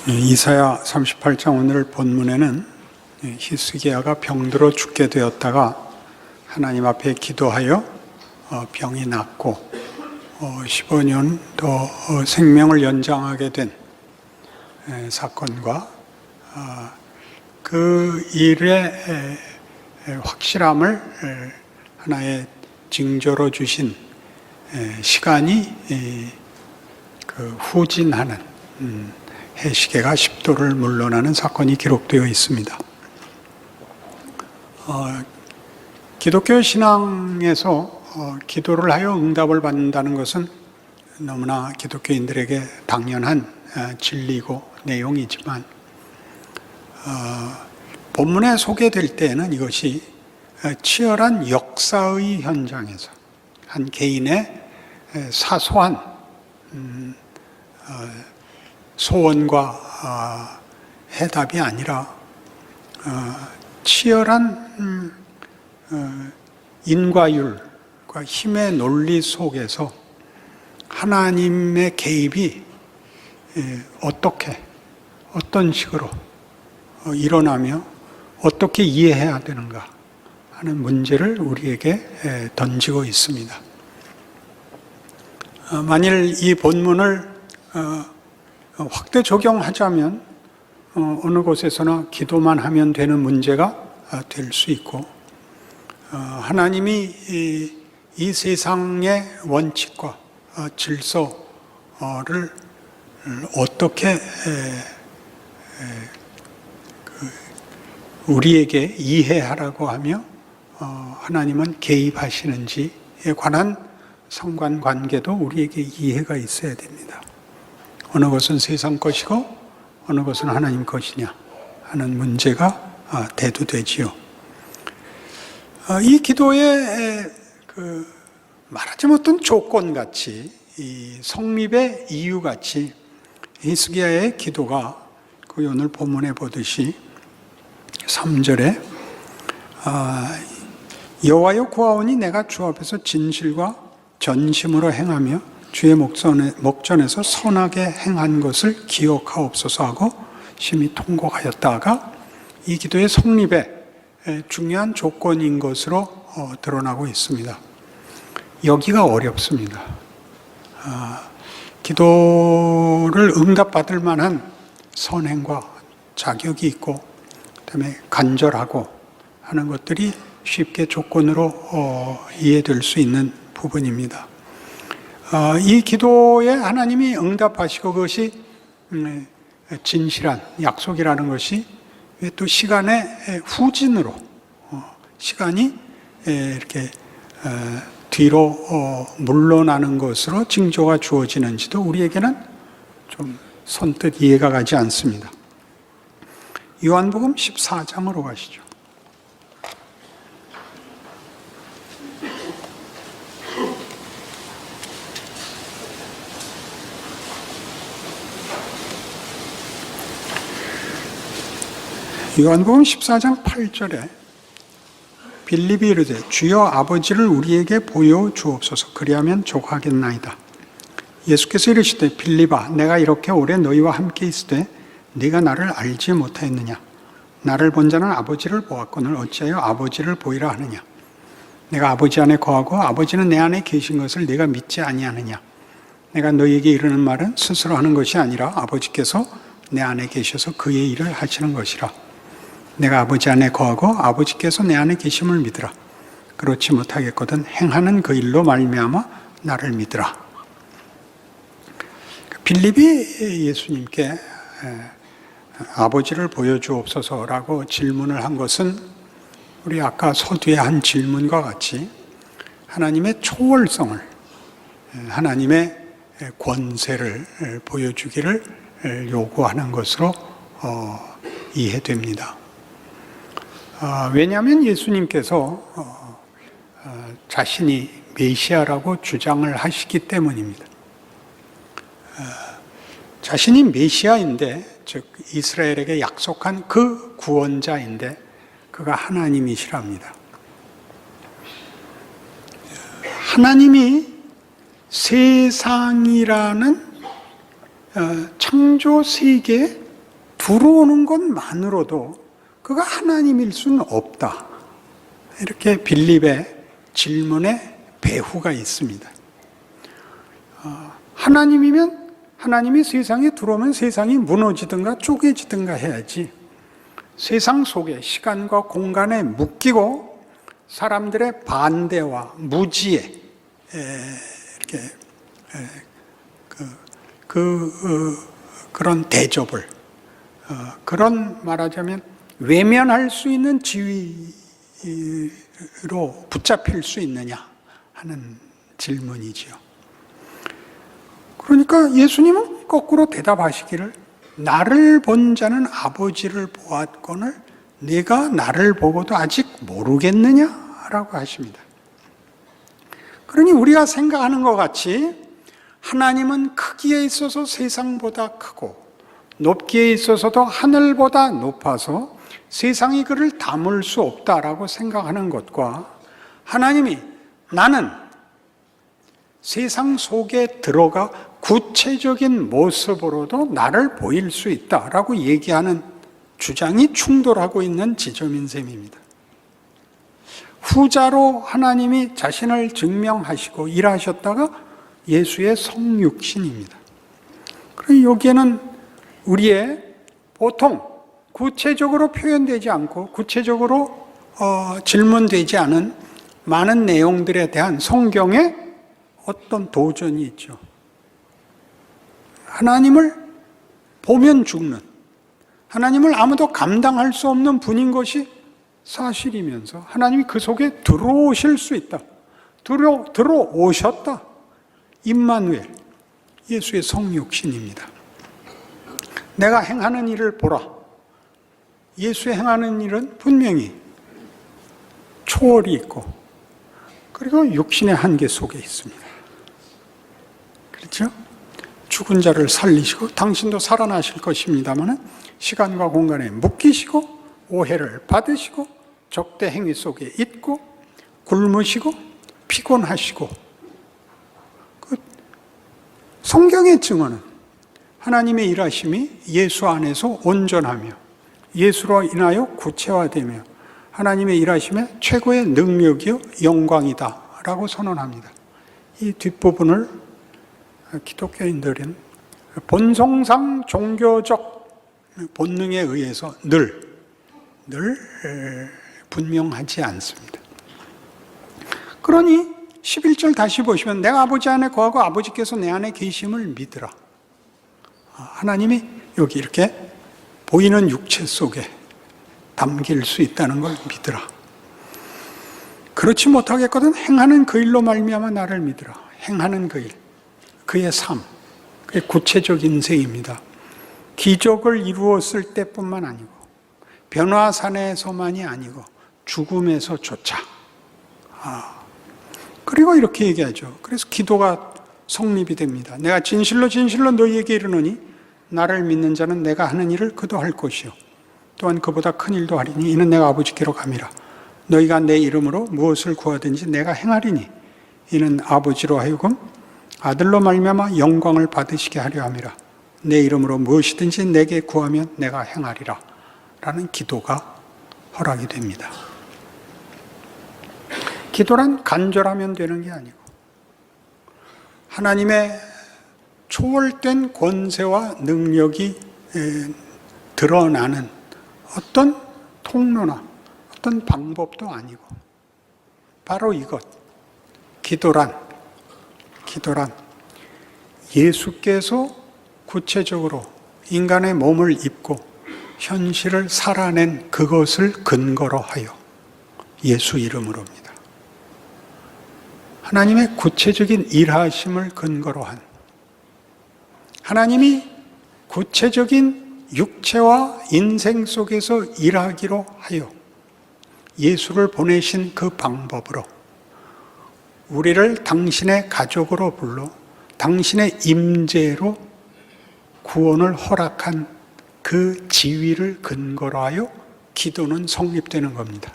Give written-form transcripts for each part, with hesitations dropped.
이사야 38장 오늘 본문에는 히스기야가 병들어 죽게 되었다가 하나님 앞에 기도하여 병이 낫고 15년 더 생명을 연장하게 된 사건과 그 일의 확실함을 하나의 징조로 주신 시간이 그 후진하는 해시계가 10도를 물러나는 사건이 기록되어 있습니다. 기독교 신앙에서 기도를 하여 응답을 받는다는 것은 너무나 기독교인들에게 당연한 진리고 내용이지만 본문에 소개될 때에는 이것이 치열한 역사의 현장에서 한 개인의 사소한 소원과 해답이 아니라 치열한 인과율과 힘의 논리 속에서 하나님의 개입이 어떤 식으로 일어나며 어떻게 이해해야 되는가 하는 문제를 우리에게 던지고 있습니다. 만일 이 본문을 확대 적용하자면 어느 곳에서나 기도만 하면 되는 문제가 될 수 있고 하나님이 이 세상의 원칙과 질서를 어떻게 우리에게 이해하라고 하며 하나님은 개입하시는지에 관한 상관관계도 우리에게 이해가 있어야 됩니다. 어느 것은 세상 것이고 어느 것은 하나님 것이냐 하는 문제가 대두되지요. 이 기도의 말하지 못한 조건같이 이 성립의 이유같이 히스기야의 기도가 그 오늘 본문에 보듯이 3절에 여호와여 구하오니 내가 주 앞에서 진실과 전심으로 행하며 주의 목전에서 선하게 행한 것을 기억하옵소서 하고 심히 통곡하였다가 이 기도의 성립의 중요한 조건인 것으로 드러나고 있습니다. 여기가 어렵습니다. 기도를 응답받을 만한 선행과 자격이 있고 그다음에 간절하고 하는 것들이 쉽게 조건으로 이해될 수 있는 부분입니다. 이 기도에 하나님이 응답하시고 그것이 진실한 약속이라는 것이 또 시간의 후진으로 시간이 이렇게 뒤로 물러나는 것으로 징조가 주어지는지도 우리에게는 좀 선뜻 이해가 가지 않습니다. 요한복음 14장으로 가시죠. 요한복음 14장 8절에 빌립이 이르되 주여 아버지를 우리에게 보여주옵소서 그리하면 족하겠나이다. 예수께서 이르시되 빌립아 내가 이렇게 오래 너희와 함께 있으되 네가 나를 알지 못하였느냐. 나를 본 자는 아버지를 보았거늘 어찌하여 아버지를 보이라 하느냐. 내가 아버지 안에 거하고 아버지는 내 안에 계신 것을 네가 믿지 아니하느냐. 내가 너희에게 이르는 말은 스스로 하는 것이 아니라 아버지께서 내 안에 계셔서 그의 일을 하시는 것이라. 내가 아버지 안에 거하고 아버지께서 내 안에 계심을 믿으라. 그렇지 못하겠거든 행하는 그 일로 말미암아 나를 믿으라. 빌립이 예수님께 아버지를 보여주옵소서라고 질문을 한 것은 우리 아까 서두에 한 질문과 같이 하나님의 초월성을 하나님의 권세를 보여주기를 요구하는 것으로 이해됩니다. 왜냐하면 예수님께서 자신이 메시아라고 주장을 하시기 때문입니다. 자신이 메시아인데, 즉 이스라엘에게 약속한 그 구원자인데 그가 하나님이시랍니다. 하나님이 세상이라는 창조 세계에 들어오는 것만으로도 그가 하나님일 수는 없다. 이렇게 빌립의 질문에 배후가 있습니다. 하나님이면 하나님이 세상에 들어오면 세상이 무너지든가 쪼개지든가 해야지, 세상 속에 시간과 공간에 묶이고 사람들의 반대와 무지에 이렇게 그런 대접을, 그런 말하자면 외면할 수 있는 지위로 붙잡힐 수 있느냐 하는 질문이지요. 그러니까 예수님은 거꾸로 대답하시기를, 나를 본 자는 아버지를 보았거늘 네가 나를 보고도 아직 모르겠느냐라고 하십니다. 그러니 우리가 생각하는 것 같이 하나님은 크기에 있어서 세상보다 크고 높기에 있어서도 하늘보다 높아서 세상이 그를 담을 수 없다라고 생각하는 것과, 하나님이 나는 세상 속에 들어가 구체적인 모습으로도 나를 보일 수 있다라고 얘기하는 주장이 충돌하고 있는 지점인 셈입니다. 후자로 하나님이 자신을 증명하시고 일하셨다가 예수의 성육신입니다. 그리고 여기에는 우리의 보통 구체적으로 표현되지 않고 구체적으로 질문되지 않은 많은 내용들에 대한 성경의 어떤 도전이 있죠. 하나님을 보면 죽는, 하나님을 아무도 감당할 수 없는 분인 것이 사실이면서 하나님이 그 속에 들어오실 수 있다. 들어오셨다. 임마누엘, 예수의 성육신입니다. 내가 행하는 일을 보라. 예수의 행하는 일은 분명히 초월이 있고 그리고 육신의 한계 속에 있습니다. 그렇죠? 죽은 자를 살리시고 당신도 살아나실 것입니다만 시간과 공간에 묶이시고 오해를 받으시고 적대 행위 속에 있고 굶으시고 피곤하시고, 성경의 증언은 하나님의 일하심이 예수 안에서 온전하며 예수로 인하여 구체화되며 하나님의 일하심의 최고의 능력이요 영광이다 라고 선언합니다. 이 뒷부분을 기독교인들은 본성상 종교적 본능에 의해서 늘 분명하지 않습니다. 그러니 11절 다시 보시면 내가 아버지 안에 거하고 아버지께서 내 안에 계심을 믿으라. 하나님이 여기 이렇게 보이는 육체 속에 담길 수 있다는 걸 믿으라. 그렇지 못하겠거든 행하는 그 일로 말미암아 나를 믿으라. 행하는 그 일, 그의 삶, 그의 구체적 인생입니다. 기적을 이루었을 때뿐만 아니고 변화산에서만이 아니고 죽음에서조차. 그리고 이렇게 얘기하죠. 그래서 기도가 성립이 됩니다. 내가 진실로 진실로 너희에게 이르노니 나를 믿는 자는 내가 하는 일을 그도 할 것이요 또한 그보다 큰 일도 하리니 이는 내가 아버지께로 감이라. 너희가 내 이름으로 무엇을 구하든지 내가 행하리니 이는 아버지로 하여금 아들로 말미암아 영광을 받으시게 하려 함이라. 내 이름으로 무엇이든지 내게 구하면 내가 행하리라 라는 기도가 허락이 됩니다. 기도란 간절하면 되는 게 아니고 하나님의 초월된 권세와 능력이 드러나는 어떤 통로나 어떤 방법도 아니고 바로 이것, 기도란 예수께서 구체적으로 인간의 몸을 입고 현실을 살아낸 그것을 근거로 하여 예수 이름으로입니다. 하나님의 구체적인 일하심을 근거로 한, 하나님이 구체적인 육체와 인생 속에서 일하기로 하여 예수를 보내신 그 방법으로 우리를 당신의 가족으로 불러 당신의 임재로 구원을 허락한 그 지위를 근거로 하여 기도는 성립되는 겁니다.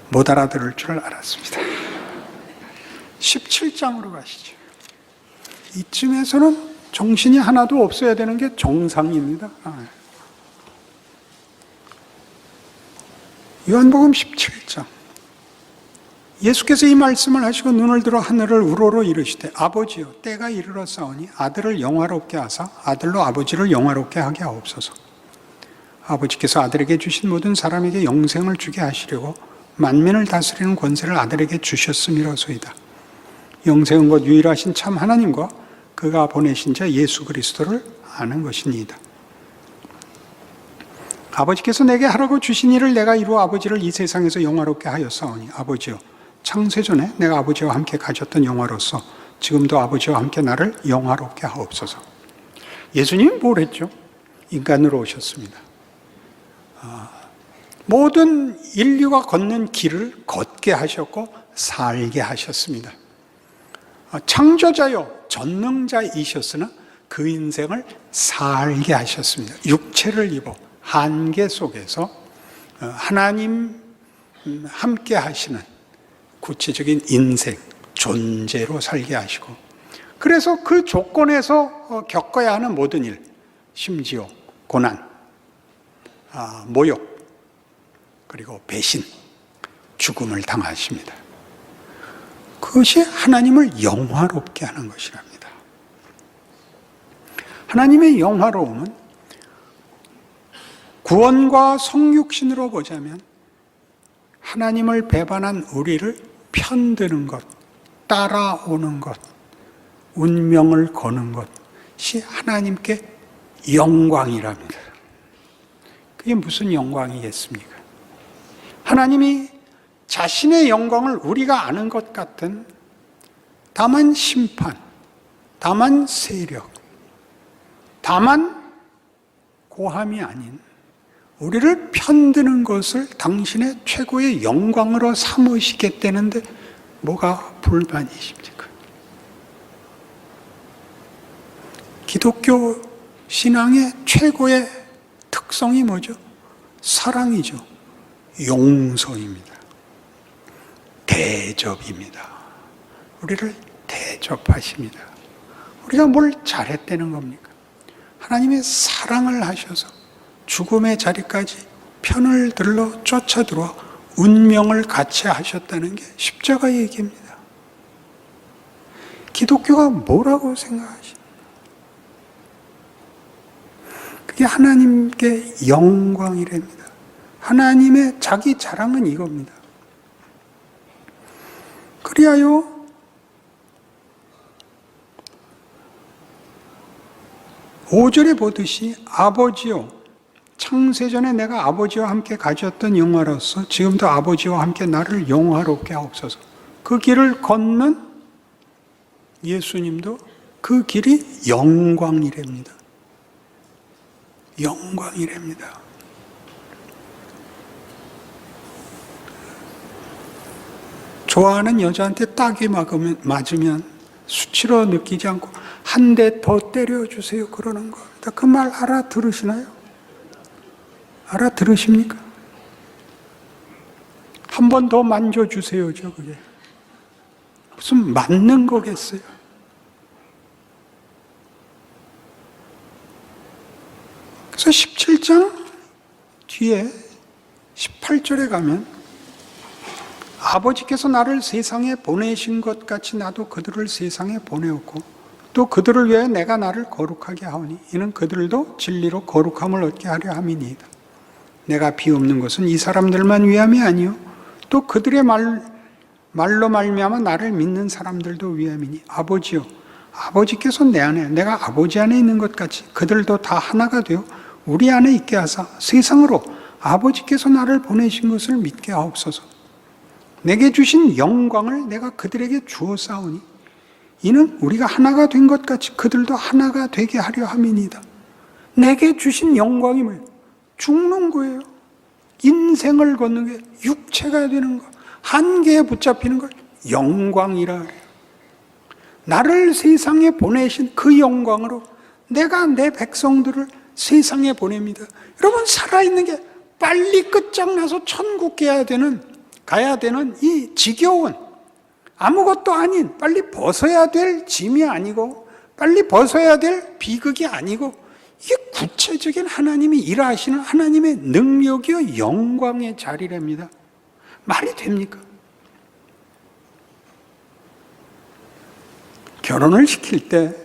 못 알아들을 줄 알았습니다. 17장으로 가시죠. 이쯤에서는 정신이 하나도 없어야 되는 게 정상입니다. 요한복음 17장. 예수께서 이 말씀을 하시고 눈을 들어 하늘을 우러러 이르시되 아버지여 때가 이르렀사오니 아들을 영화롭게 하사 아들로 아버지를 영화롭게 하게 하옵소서. 아버지께서 아들에게 주신 모든 사람에게 영생을 주게 하시려고 만민을 다스리는 권세를 아들에게 주셨음이로소이다. 영생은 곧 유일하신 참 하나님과 그가 보내신 자 예수 그리스도를 아는 것이니이다. 아버지께서 내게 하라고 주신 일을 내가 이루어 아버지를 이 세상에서 영화롭게 하였사오니 아버지여 창세전에 내가 아버지와 함께 가졌던 영화로서 지금도 아버지와 함께 나를 영화롭게 하옵소서. 예수님이 뭘 했죠? 인간으로 오셨습니다. 모든 인류가 걷는 길을 걷게 하셨고 살게 하셨습니다. 창조자요 전능자이셨으나 그 인생을 살게 하셨습니다. 육체를 입어 한계 속에서 하나님 함께 하시는 구체적인 인생, 존재로 살게 하시고, 그래서 그 조건에서 겪어야 하는 모든 일, 심지어 고난, 모욕, 그리고 배신, 죽음을 당하십니다. 그것이 하나님을 영화롭게 하는 것이랍니다. 하나님의 영화로움은 구원과 성육신으로 보자면 하나님을 배반한 우리를 편드는 것, 따라오는 것, 운명을 거는 것이 하나님께 영광이랍니다. 그게 무슨 영광이겠습니까? 하나님이 자신의 영광을 우리가 아는 것 같은 다만 심판, 다만 세력, 다만 고함이 아닌 우리를 편드는 것을 당신의 최고의 영광으로 삼으시겠다는데 뭐가 불만이십니까? 기독교 신앙의 최고의 특성이 뭐죠? 사랑이죠. 용서입니다. 대접입니다. 우리를 대접하십니다. 우리가 뭘 잘했다는 겁니까? 하나님의 사랑을 하셔서 죽음의 자리까지 편을 들러 쫓아들어 운명을 같이 하셨다는 게 십자가의 얘기입니다. 기독교가 뭐라고 생각하십니까? 그게 하나님께 영광이랍니다. 하나님의 자기 자랑은 이겁니다. 그리하여 오절에 보듯이 아버지요 창세전에 내가 아버지와 함께 가졌던 영화로서 지금도 아버지와 함께 나를 영화롭게 하옵소서. 그 길을 걷는 예수님도 그 길이 영광이랍니다. 영광이랍니다. 좋아하는 여자한테 딱이 맞으면 수치로 느끼지 않고 한 대 더 때려주세요 그러는 겁니다. 그 말 알아들으시나요? 알아들으십니까? 한 번 더 만져주세요죠, 그게. 무슨 맞는 거겠어요? 그래서 17장 뒤에 18절에 가면 아버지께서 나를 세상에 보내신 것 같이 나도 그들을 세상에 보내었고 또 그들을 위해 내가 나를 거룩하게 하오니 이는 그들도 진리로 거룩함을 얻게 하려 함이니이다. 내가 비옵는 것은 이 사람들만 위함이 아니요 또 그들의 말로 말미암아 나를 믿는 사람들도 위함이니 아버지요 아버지께서 내 안에 내가 아버지 안에 있는 것 같이 그들도 다 하나가 되어 우리 안에 있게 하사 세상으로 아버지께서 나를 보내신 것을 믿게 하옵소서. 내게 주신 영광을 내가 그들에게 주었사오니 이는 우리가 하나가 된 것 같이 그들도 하나가 되게 하려 함이니이다. 내게 주신 영광이 뭐예요? 죽는 거예요. 인생을 걷는 게 육체가 되는 거, 한계에 붙잡히는 걸 영광이라 그래요. 나를 세상에 보내신 그 영광으로 내가 내 백성들을 세상에 보냅니다. 여러분 살아있는 게 빨리 끝장나서 천국 가야 되는 이 지겨운 아무것도 아닌 빨리 벗어야 될 짐이 아니고 빨리 벗어야 될 비극이 아니고 이게 구체적인 하나님이 일하시는 하나님의 능력이요 영광의 자리랍니다. 말이 됩니까? 결혼을 시킬 때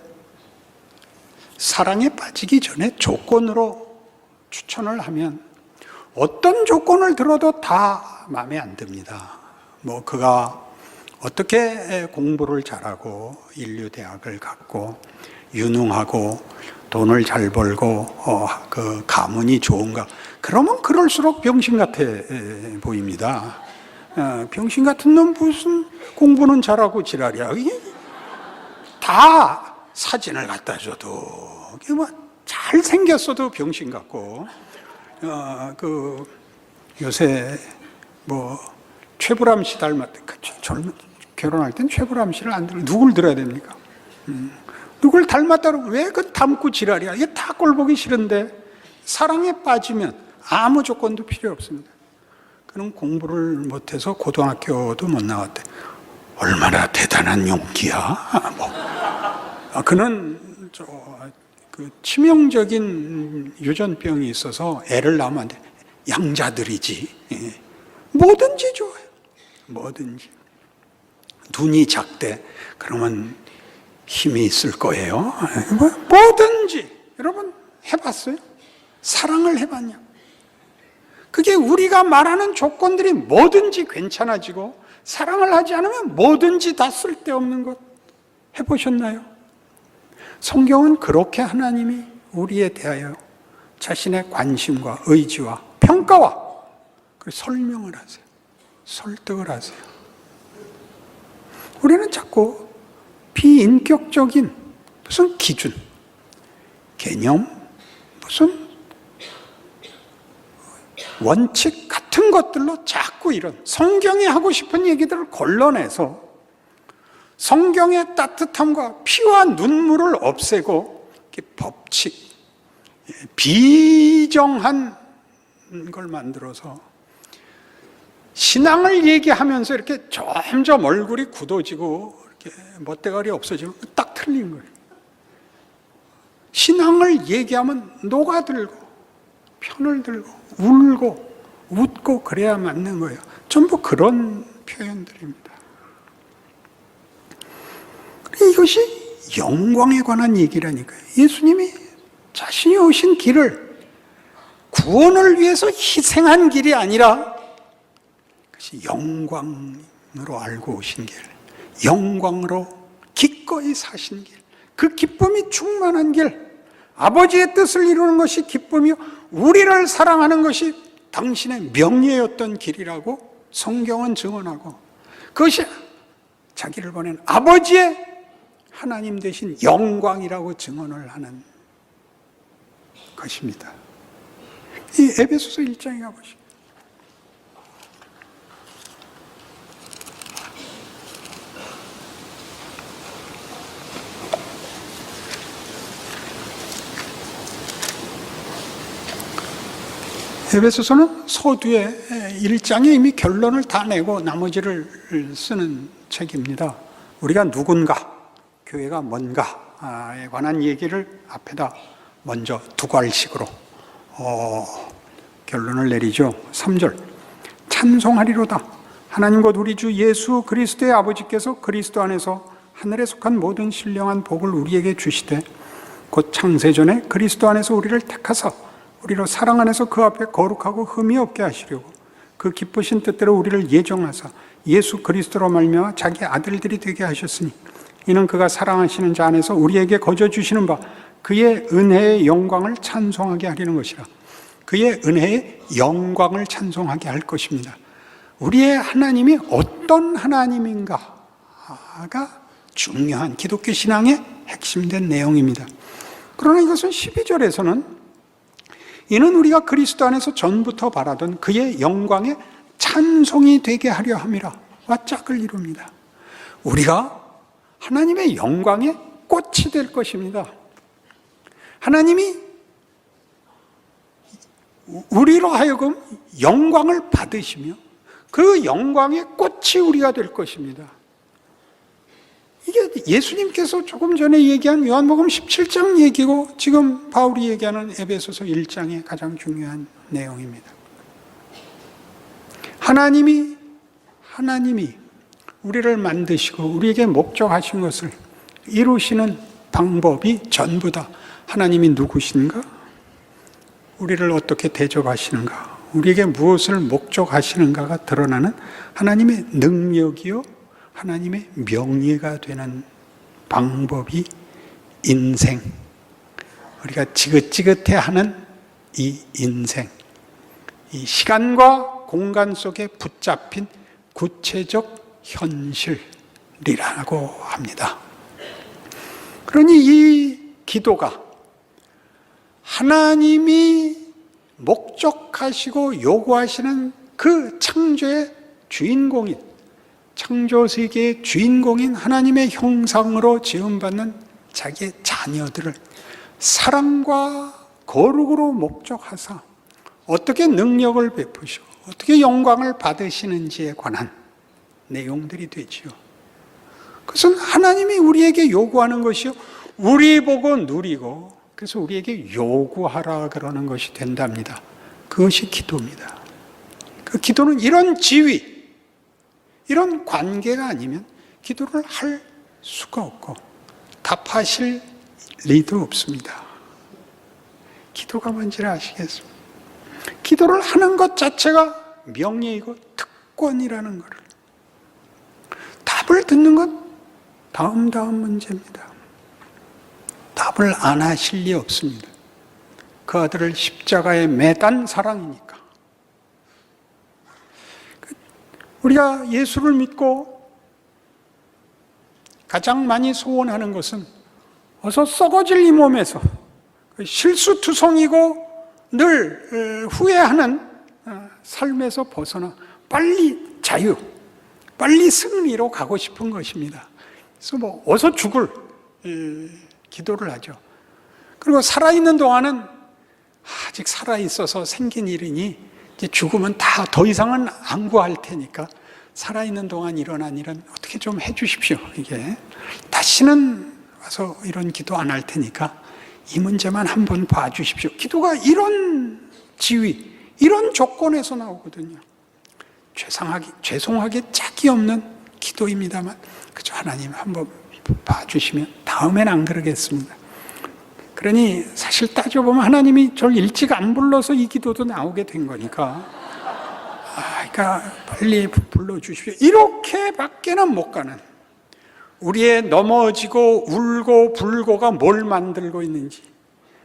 사랑에 빠지기 전에 조건으로 추천을 하면 어떤 조건을 들어도 다 마음에 안 듭니다. 뭐 그가 어떻게 공부를 잘하고 인류대학을 갔고 유능하고 돈을 잘 벌고 그 가문이 좋은가, 그러면 그럴수록 병신 같아 보입니다. 병신 같은 놈 무슨 공부는 잘하고 지랄이야. 다 사진을 갖다 줘도 뭐 잘생겼어도 병신 같고, 그 요새 뭐 최불암 씨 닮았대. 젊은 결혼할 땐 최불암 씨를 안 들어. 누굴 들어야 됩니까? 누굴 닮았다고 왜 그 닮고 지랄이야? 이게 다 꼴보기 싫은데 사랑에 빠지면 아무 조건도 필요 없습니다. 그럼 공부를 못해서 고등학교도 못 나왔대. 얼마나 대단한 용기야. 그는 그 치명적인 유전병이 있어서 애를 낳으면 안 돼. 양자들이지. 뭐든지 좋아요. 뭐든지. 눈이 작대. 그러면 힘이 있을 거예요. 뭐든지. 여러분 해봤어요? 사랑을 해봤냐? 그게 우리가 말하는 조건들이 뭐든지 괜찮아지고 사랑을 하지 않으면 뭐든지 다 쓸데없는 것 해보셨나요? 성경은 그렇게 하나님이 우리에 대하여 자신의 관심과 의지와 평가와 설명을 하세요. 설득을 하세요. 우리는 자꾸 비인격적인 무슨 기준, 개념, 무슨 원칙 같은 것들로 자꾸 이런 성경이 하고 싶은 얘기들을 걸러내서 성경의 따뜻함과 피와 눈물을 없애고 법칙, 비정한 걸 만들어서 신앙을 얘기하면서 이렇게 점점 얼굴이 굳어지고 이렇게 멋대가리 없어지고 딱 틀린 거예요. 신앙을 얘기하면 녹아들고 편을 들고 울고 웃고 그래야 맞는 거예요. 전부 그런 표현들입니다. 이것이 영광에 관한 얘기라니까요. 예수님이 자신이 오신 길을 구원을 위해서 희생한 길이 아니라 그것이 영광으로 알고 오신 길, 영광으로 기꺼이 사신 길, 그 기쁨이 충만한 길, 아버지의 뜻을 이루는 것이 기쁨이요 우리를 사랑하는 것이 당신의 명예였던 길이라고 성경은 증언하고, 그것이 자기를 보낸 아버지의 하나님 되신 영광이라고 증언을 하는 것입니다. 이 에베소서 1장에 가보시죠. 에베소서는 서두에 1장에 이미 결론을 다 내고 나머지를 쓰는 책입니다. 우리가 누군가, 교회가 뭔가에 관한 얘기를 앞에다 먼저 두괄식으로 결론을 내리죠. 3절 찬송하리로다. 하나님 곧 우리 주 예수 그리스도의 아버지께서 그리스도 안에서 하늘에 속한 모든 신령한 복을 우리에게 주시되 곧 창세전에 그리스도 안에서 우리를 택하사 우리로 사랑 안에서 그 앞에 거룩하고 흠이 없게 하시려고 그 기쁘신 뜻대로 우리를 예정하사 예수 그리스도로 말미암아 자기 아들들이 되게 하셨으니 이는 그가 사랑하시는 자 안에서 우리에게 거저 주시는 바 그의 은혜의 영광을 찬송하게 하려는 것이라. 그의 은혜의 영광을 찬송하게 할 것입니다. 우리의 하나님이 어떤 하나님인가가 중요한 기독교 신앙의 핵심된 내용입니다. 그러나 이것은 12절에서는 이는 우리가 그리스도 안에서 전부터 바라던 그의 영광의 찬송이 되게 하려 함이라 와 짝을 이룹니다. 우리가 하나님의 영광의 꽃이 될 것입니다. 하나님이 우리로 하여금 영광을 받으시며 그 영광의 꽃이 우리가 될 것입니다. 이게 예수님께서 조금 전에 얘기한 요한복음 17장 얘기고 지금 바울이 얘기하는 에베소서 1장의 가장 중요한 내용입니다. 하나님이 우리를 만드시고 우리에게 목적하신 것을 이루시는 방법이 전부 다 하나님이 누구신가? 우리를 어떻게 대접하시는가? 우리에게 무엇을 목적하시는가가 드러나는 하나님의 능력이요, 하나님의 명예가 되는 방법이 인생. 우리가 지긋지긋해하는 이 인생, 이 시간과 공간 속에 붙잡힌 구체적 현실이라고 합니다. 그러니 이 기도가 하나님이 목적하시고 요구하시는 그 창조의 주인공인, 창조세계의 주인공인 하나님의 형상으로 지음받는 자기의 자녀들을 사랑과 거룩으로 목적하사 어떻게 능력을 베푸시고 어떻게 영광을 받으시는지에 관한 내용들이 되지요. 그것은 하나님이 우리에게 요구하는 것이요, 우리 보고 누리고 그래서 우리에게 요구하라 그러는 것이 된답니다. 그것이 기도입니다. 그 기도는 이런 지위, 이런 관계가 아니면 기도를 할 수가 없고 답하실 리도 없습니다. 기도가 뭔지를 아시겠습니까? 기도를 하는 것 자체가 명예이고 특권이라는 것을, 답을 듣는 건 다음 문제입니다. 답을 안 하실 리 없습니다. 그 아들을 십자가에 매단 사랑이니까. 우리가 예수를 믿고 가장 많이 소원하는 것은 어서 썩어질 이 몸에서 실수투성이고 늘 후회하는 삶에서 벗어나 빨리 자유, 빨리 승리로 가고 싶은 것입니다. 그래서 어서 죽을 기도를 하죠. 그리고 살아있는 동안은 아직 살아있어서 생긴 일이니 이제 죽으면 다 더 이상은 안 구할 테니까 살아있는 동안 일어난 일은 어떻게 좀 해주십시오. 이게 다시는 와서 이런 기도 안 할 테니까 이 문제만 한번 봐주십시오. 기도가 이런 지위, 이런 조건에서 나오거든요. 죄송하게 짝이 없는 기도입니다만 그저 하나님 한번 봐주시면 다음엔 안 그러겠습니다. 그러니 사실 따져보면 하나님이 저를 일찍 안 불러서 이 기도도 나오게 된 거니까 그러니까 빨리 불러주십시오. 이렇게밖에는 못 가는, 우리의 넘어지고 울고 불고가 뭘 만들고 있는지,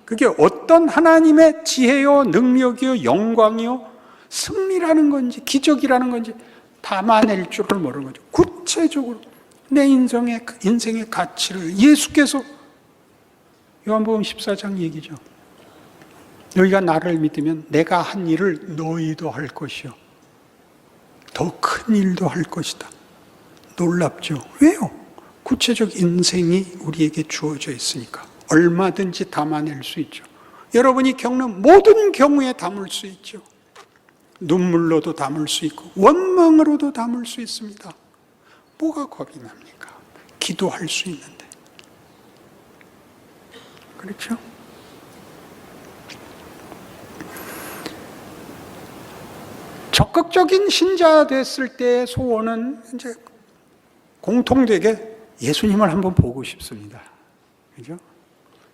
그게 어떤 하나님의 지혜요, 능력이요, 영광이요, 승리라는 건지 기적이라는 건지 담아낼 줄을 모르는 거죠. 구체적으로 내 인생의 가치를 예수께서 요한복음 14장 얘기죠. 너희가 나를 믿으면 내가 한 일을 너희도 할 것이요, 더 큰 일도 할 것이다. 놀랍죠? 왜요? 구체적 인생이 우리에게 주어져 있으니까 얼마든지 담아낼 수 있죠. 여러분이 겪는 모든 경우에 담을 수 있죠. 눈물로도 담을 수 있고 원망으로도 담을 수 있습니다. 뭐가 겁이 납니까? 기도할 수 있는데. 그렇죠? 적극적인 신자 됐을 때의 소원은 이제 공통되게 예수님을 한번 보고 싶습니다. 그죠?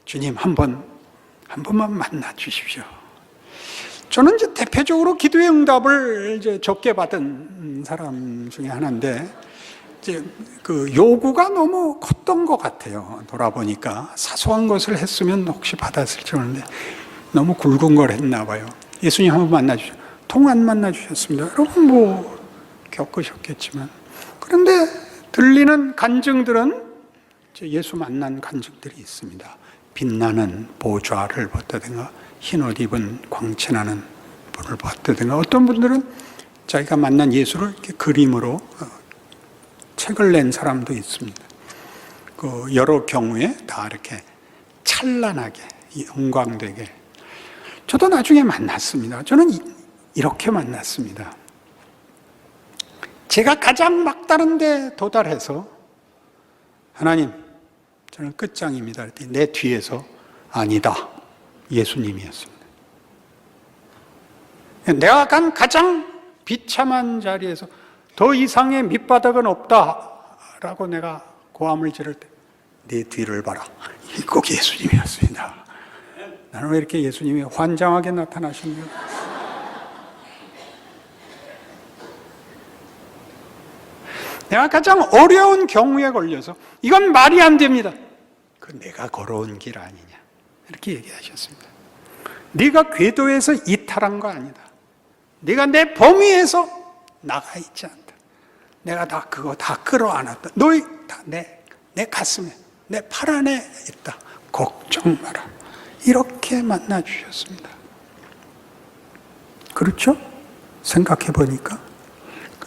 주님 한 번만 만나 주십시오. 저는 이제 대표적으로 기도의 응답을 이제 적게 받은 사람 중에 하나인데, 이제 그 요구가 너무 컸던 것 같아요. 돌아보니까 사소한 것을 했으면 혹시 받았을지 모르는데 너무 굵은 걸 했나 봐요. 예수님 한 번 만나 주십시오. 통 안 만나 주셨습니다. 여러분 겪으셨겠지만, 그런데 들리는 간증들은 예수 만난 간증들이 있습니다. 빛나는 보좌를 봤다든가 흰옷 입은 광채나는 분을 봤다든가, 어떤 분들은 자기가 만난 예수를 이렇게 그림으로 책을 낸 사람도 있습니다. 그 여러 경우에 다 이렇게 찬란하게 영광되게. 저도 나중에 만났습니다. 저는 이렇게 만났습니다. 제가 가장 막다른 데 도달해서 하나님, 저는 끝장입니다. 그랬더니 내 뒤에서 아니다. 예수님이었습니다. 내가 간 가장 비참한 자리에서 더 이상의 밑바닥은 없다라고 내가 고함을 지를 때 내 뒤를 봐라. 이 꼭 예수님이었습니다. 나는 왜 이렇게 예수님이 환장하게 나타나시는가? 내가 가장 어려운 경우에 걸려서 이건 말이 안 됩니다. 그 내가 걸어온 길 아니냐 이렇게 얘기하셨습니다. 네가 궤도에서 이탈한 거 아니다. 네가 내 범위에서 나가 있지 않다. 내가 다 그거 다 끌어안았다. 너희 다 내 가슴에 내 팔 안에 있다. 걱정 마라. 이렇게 만나 주셨습니다. 그렇죠? 생각해 보니까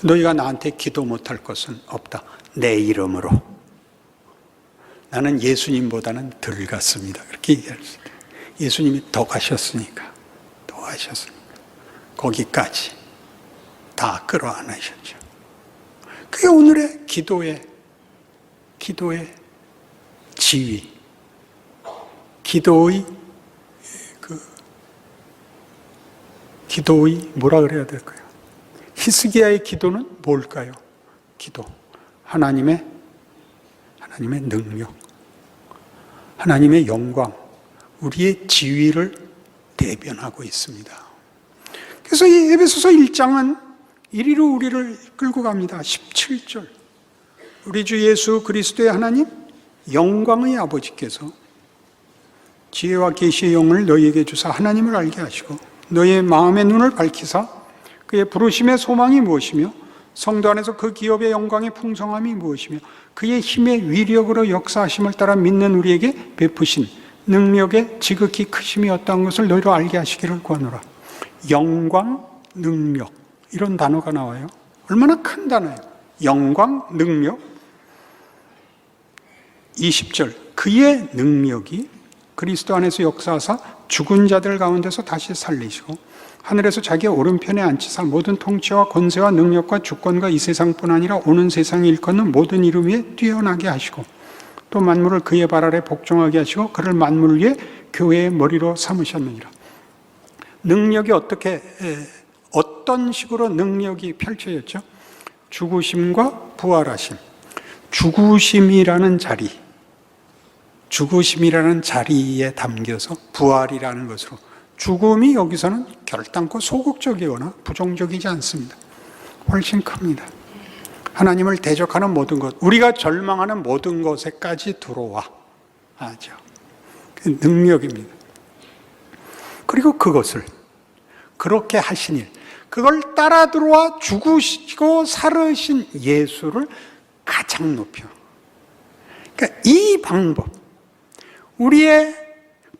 너희가 나한테 기도 못할 것은 없다. 내 이름으로. 나는 예수님보다는 덜 갔습니다. 그렇게 얘기했습니다. 예수님이 더 가셨으니까. 거기까지 다 끌어안으셨죠. 그게 오늘의 기도의 지위, 기도의 뭐라 그래야 될까요? 히스기야의 기도는 뭘까요? 기도. 하나님의 능력, 하나님의 영광, 우리의 지위를 대변하고 있습니다. 그래서 이 에베소서 1장은 이리로 우리를 끌고 갑니다. 17절. 우리 주 예수 그리스도의 하나님, 영광의 아버지께서 지혜와 계시의 영을 너희에게 주사 하나님을 알게 하시고 너희의 마음의 눈을 밝히사 그의 부르심의 소망이 무엇이며 성도 안에서 그 기업의 영광의 풍성함이 무엇이며 그의 힘의 위력으로 역사하심을 따라 믿는 우리에게 베푸신 능력의 지극히 크심이 어떠한 것을 너희로 알게 하시기를 구하노라. 영광, 능력 이런 단어가 나와요. 얼마나 큰 단어예요. 영광, 능력. 20절 그의 능력이 그리스도 안에서 역사하사 죽은 자들 가운데서 다시 살리시고 하늘에서 자기의 오른편에 앉히사 모든 통치와 권세와 능력과 주권과 이 세상뿐 아니라 오는 세상에 일컫는 모든 이름 위에 뛰어나게 하시고 또 만물을 그의 발 아래 복종하게 하시고 그를 만물 위에 교회의 머리로 삼으셨느니라. 능력이 어떤 식으로 능력이 펼쳐졌죠? 죽으심과 부활하심. 죽으심이라는 자리에 담겨서 부활이라는 것으로 죽음이 여기서는 결단코 소극적이거나 부정적이지 않습니다. 훨씬 큽니다. 하나님을 대적하는 모든 것, 우리가 절망하는 모든 것에까지 들어와 하죠. 그 능력입니다. 그리고 그것을 그렇게 하신 일, 그걸 따라 들어와 죽으시고 살으신 예수를 가장 높여. 그러니까 이 방법, 우리의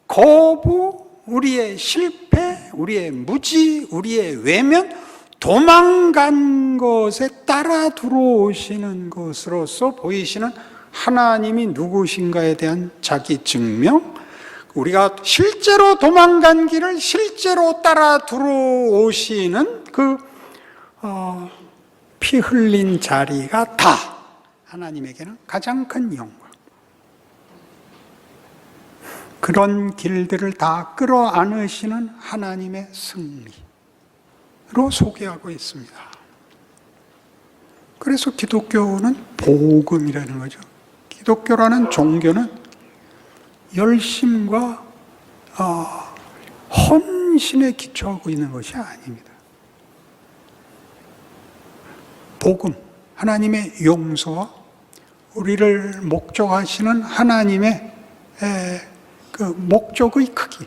거부, 우리의 실패, 우리의 무지, 우리의 외면, 도망간 것에 따라 들어오시는 것으로서 보이시는 하나님이 누구신가에 대한 자기 증명, 우리가 실제로 도망간 길을 실제로 따라 들어오시는 피 흘린 자리가 다 하나님에게는 가장 큰 영광. 그런 길들을 다 끌어안으시는 하나님의 승리로 소개하고 있습니다. 그래서 기독교는 복음이라는 거죠. 기독교라는 종교는 열심과 헌신에 기초하고 있는 것이 아닙니다. 복음, 하나님의 용서와 우리를 목적하시는 하나님의 그 목적의 크기,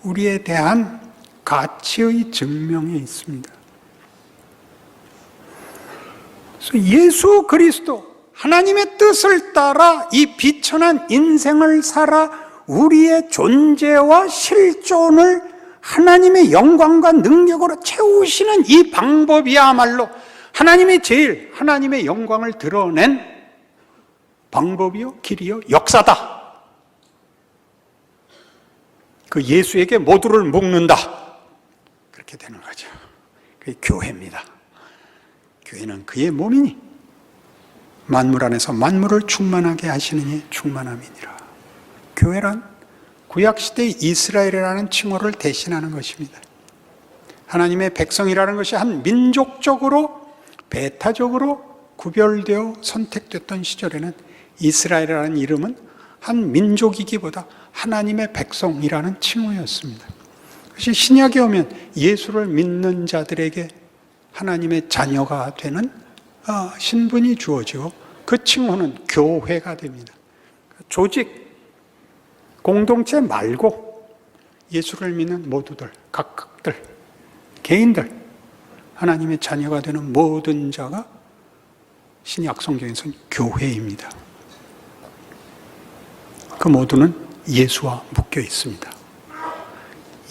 우리에 대한 가치의 증명에 있습니다. 그래서 예수 그리스도, 하나님의 뜻을 따라 이 비천한 인생을 살아 우리의 존재와 실존을 하나님의 영광과 능력으로 채우시는 이 방법이야말로 하나님의 하나님의 영광을 드러낸 방법이요, 길이요, 역사다. 그 예수에게 모두를 묶는다. 그렇게 되는 거죠. 그게 교회입니다. 교회는 그의 몸이니 만물 안에서 만물을 충만하게 하시는 이 충만함이니라. 교회란 구약시대의 이스라엘이라는 칭호를 대신하는 것입니다. 하나님의 백성이라는 것이 한 민족적으로 배타적으로 구별되어 선택됐던 시절에는 이스라엘이라는 이름은 한 민족이기보다 하나님의 백성이라는 칭호였습니다. 그것이 신약에 오면 예수를 믿는 자들에게 하나님의 자녀가 되는 신분이 주어지고 그 칭호는 교회가 됩니다. 조직, 공동체 말고 예수를 믿는 모두들, 각각들, 개인들, 하나님의 자녀가 되는 모든 자가 신약 성경에서는 교회입니다. 그 모두는 예수와 묶여 있습니다.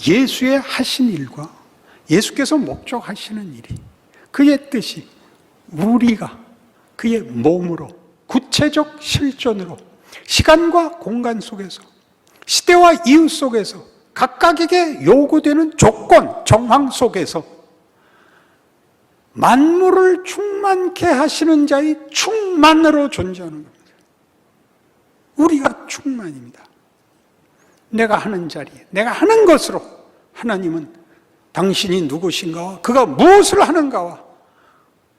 예수의 하신 일과 예수께서 목적하시는 일이, 그의 뜻이 우리가 그의 몸으로 구체적 실존으로 시간과 공간 속에서 시대와 이유 속에서 각각에게 요구되는 조건, 정황 속에서 만물을 충만케 하시는 자의 충만으로 존재하는 겁니다. 우리가 충만입니다. 내가 하는 자리에, 내가 하는 것으로 하나님은 당신이 누구신가와 그가 무엇을 하는가와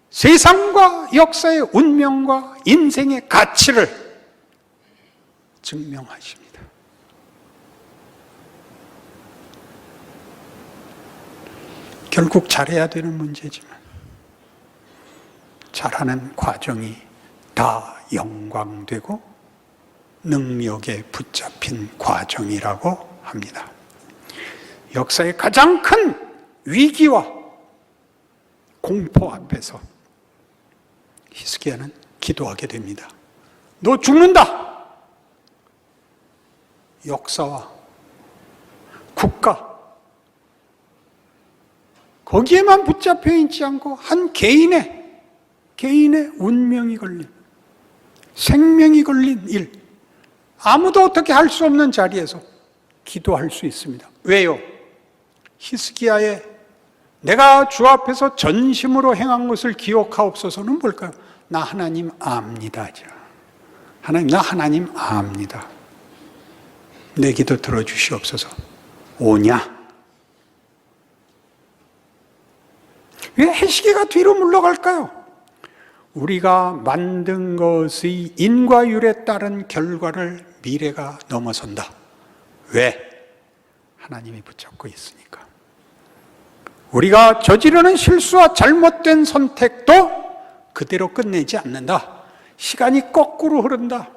세상과 역사의 운명과 인생의 가치를 증명하십니다. 결국 잘해야 되는 문제지만 잘하는 과정이 다 영광되고 능력에 붙잡힌 과정이라고 합니다. 역사의 가장 큰 위기와 공포 앞에서 히스기야는 기도하게 됩니다. 너 죽는다! 역사와 국가, 거기에만 붙잡혀 있지 않고 한 개인의 운명이 걸린, 생명이 걸린 일, 아무도 어떻게 할 수 없는 자리에서 기도할 수 있습니다. 왜요? 히스기야의 내가 주 앞에서 전심으로 행한 것을 기억하옵소서는 뭘까요? 나 하나님 압니다. 하나님, 나 하나님 압니다. 내 기도 들어주시옵소서. 오냐? 왜 히스기야가 뒤로 물러갈까요? 우리가 만든 것의 인과율에 따른 결과를 미래가 넘어선다. 왜? 하나님이 붙잡고 있으니까. 우리가 저지르는 실수와 잘못된 선택도 그대로 끝내지 않는다. 시간이 거꾸로 흐른다.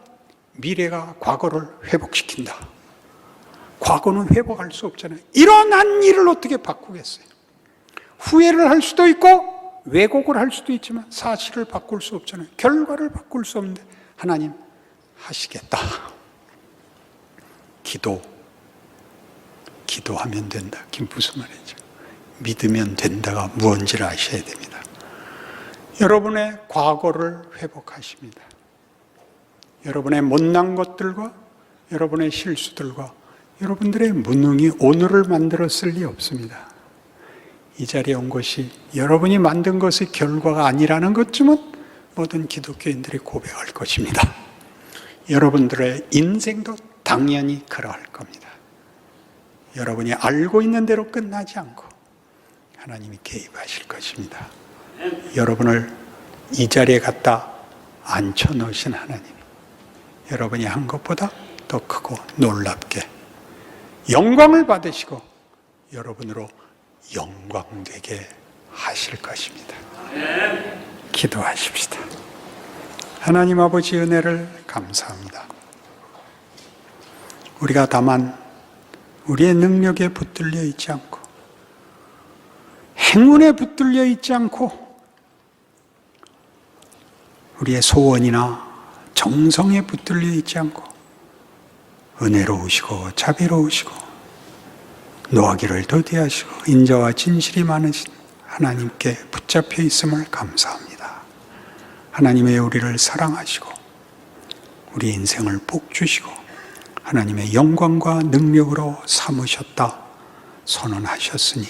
미래가 과거를 회복시킨다. 과거는 회복할 수 없잖아요. 일어난 일을 어떻게 바꾸겠어요? 후회를 할 수도 있고 왜곡을 할 수도 있지만 사실을 바꿀 수 없잖아요. 결과를 바꿀 수 없는데 하나님 하시겠다. 기도하면 된다. 무슨 말이죠? 믿으면 된다가 무언지를 아셔야 됩니다. 여러분의 과거를 회복하십니다. 여러분의 못난 것들과 여러분의 실수들과 여러분들의 무능이 오늘을 만들었을 리 없습니다. 이 자리에 온 것이 여러분이 만든 것의 결과가 아니라는 것쯤은 모든 기독교인들이 고백할 것입니다. 여러분들의 인생도 당연히 그러할 겁니다. 여러분이 알고 있는 대로 끝나지 않고 하나님이 개입하실 것입니다. 여러분을 이 자리에 갖다 앉혀놓으신 하나님이 여러분이 한 것보다 더 크고 놀랍게 영광을 받으시고 여러분으로 영광되게 하실 것입니다. 기도하십시다. 하나님 아버지 은혜를 감사합니다. 우리가 다만 우리의 능력에 붙들려 있지 않고 행운에 붙들려 있지 않고 우리의 소원이나 정성에 붙들려 있지 않고 은혜로우시고 자비로우시고 노하기를 더디하시고 인자와 진실이 많으신 하나님께 붙잡혀 있음을 감사합니다. 하나님의 우리를 사랑하시고 우리 인생을 복 주시고 하나님의 영광과 능력으로 삼으셨다 선언하셨으니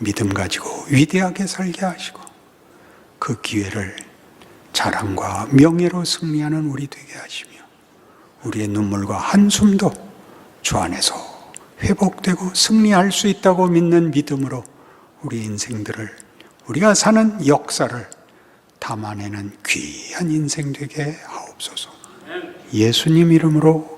믿음 가지고 위대하게 살게 하시고 그 기회를 자랑과 명예로 승리하는 우리 되게 하시며 우리의 눈물과 한숨도 주 안에서 회복되고 승리할 수 있다고 믿는 믿음으로 우리 인생들을, 우리가 사는 역사를 담아내는 귀한 인생 되게 하옵소서. 예수님 이름으로